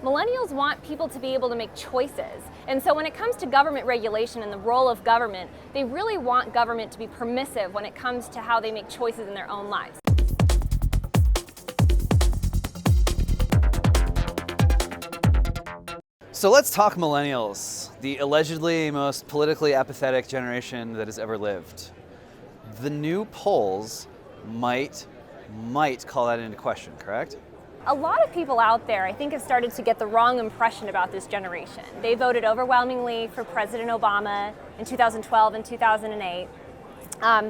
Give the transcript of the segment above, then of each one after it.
Millennials want people to be able to make choices. And so when it comes to government regulation and the role of government, they really want government to be permissive when it comes to how they make choices in their own lives. So let's talk millennials, the allegedly most politically apathetic generation that has ever lived. The new polls might call that into question, correct? A lot of people out there, I think, have started to get the wrong impression about this generation. They voted overwhelmingly for President Obama in 2012 and 2008.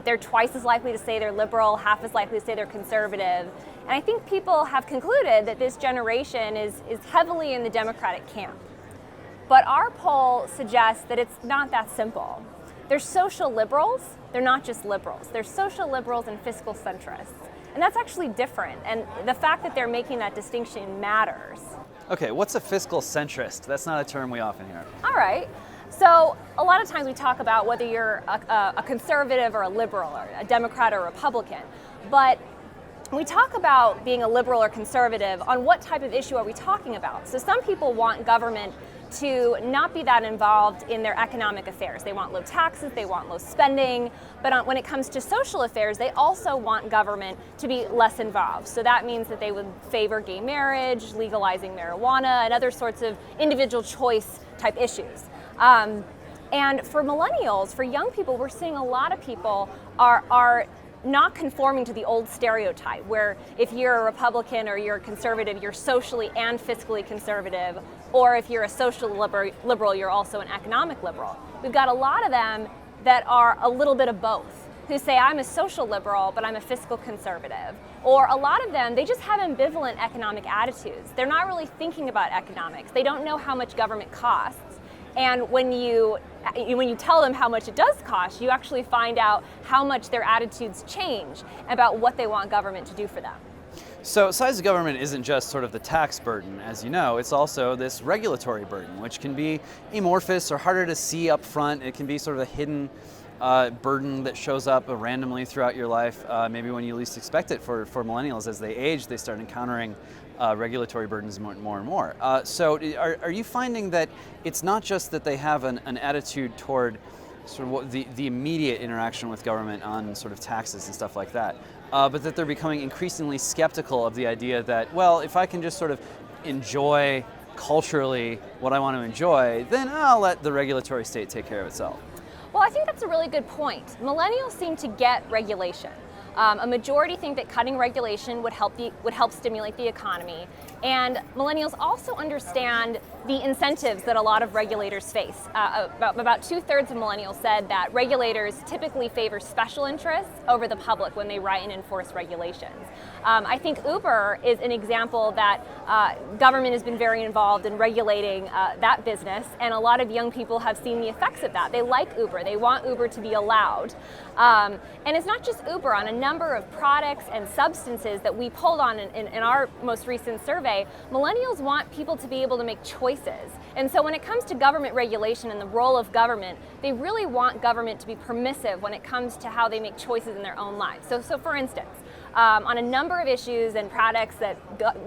They're twice as likely to say they're liberal, half as likely to say they're conservative. And I think people have concluded that this generation is heavily in the Democratic camp. But our poll suggests that it's not that simple. They're social liberals, they're not just liberals. They're social liberals and fiscal centrists. And that's actually different. And the fact that they're making that distinction matters. Okay, what's a fiscal centrist? That's not a term we often hear. All right. So a lot of times we talk about whether you're a conservative or a liberal or a Democrat or a Republican. But we talk about being a liberal or conservative on what type of issue are we talking about. So some people want government to not be that involved in their economic affairs. They want low taxes, they want low spending, but when it comes to social affairs, they also want government to be less involved. So that means that they would favor gay marriage, legalizing marijuana, and other sorts of individual choice type issues. And for millennials, for young people, we're seeing a lot of people are not conforming to the old stereotype where if you're a Republican or you're a conservative, you're socially and fiscally conservative, or if you're a social liberal, you're also an economic liberal. We've got a lot of them that are a little bit of both, who say I'm a social liberal, but I'm a fiscal conservative. Or a lot of them, they just have ambivalent economic attitudes. They're not really thinking about economics. They don't know how much government costs. And when you tell them how much it does cost, you actually find out how much their attitudes change about what they want government to do for them. So size of government isn't just sort of the tax burden, as you know, it's also this regulatory burden, which can be amorphous or harder to see up front. It can be sort of a hidden burden that shows up randomly throughout your life, maybe when you least expect it. For millennials, as they age, they start encountering regulatory burdens more and more. So are you finding that it's not just that they have an attitude toward sort of what the immediate interaction with government on sort of taxes and stuff like that, but that they're becoming increasingly skeptical of the idea that, well, if I can just sort of enjoy culturally what I want to enjoy, then I'll let the regulatory state take care of itself? Well, I think that's a really good point. Millennials seem to get regulation. A majority think that cutting regulation would help stimulate the economy, and millennials also understand the incentives that a lot of regulators face. About 2/3 of millennials said that regulators typically favor special interests over the public when they write and enforce regulations. I think Uber is an example that government has been very involved in regulating that business, and a lot of young people have seen the effects of that. They like Uber. They want Uber to be allowed. And it's not just Uber. On a number of products and substances that we polled on in our most recent survey, millennials want people to be able to make choices. And so when it comes to government regulation and the role of government, they really want government to be permissive when it comes to how they make choices in their own lives. So for instance, on a number of issues and products that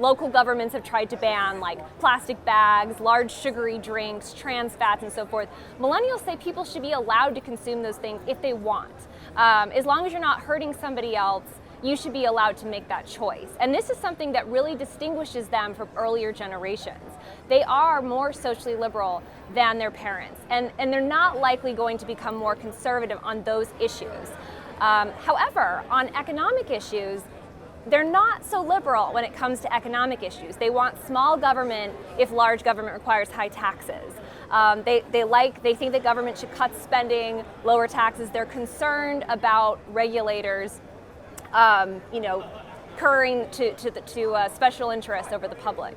local governments have tried to ban, like plastic bags, large sugary drinks, trans fats, and so forth, millennials say people should be allowed to consume those things if they want. As long as you're not hurting somebody else, you should be allowed to make that choice. And this is something that really distinguishes them from earlier generations. They are more socially liberal than their parents, and they're not likely going to become more conservative on those issues. However, on economic issues, they're not so liberal when it comes to economic issues. They want small government if large government requires high taxes. They think that government should cut spending, lower taxes. They're concerned about regulators, curring to special interests over the public.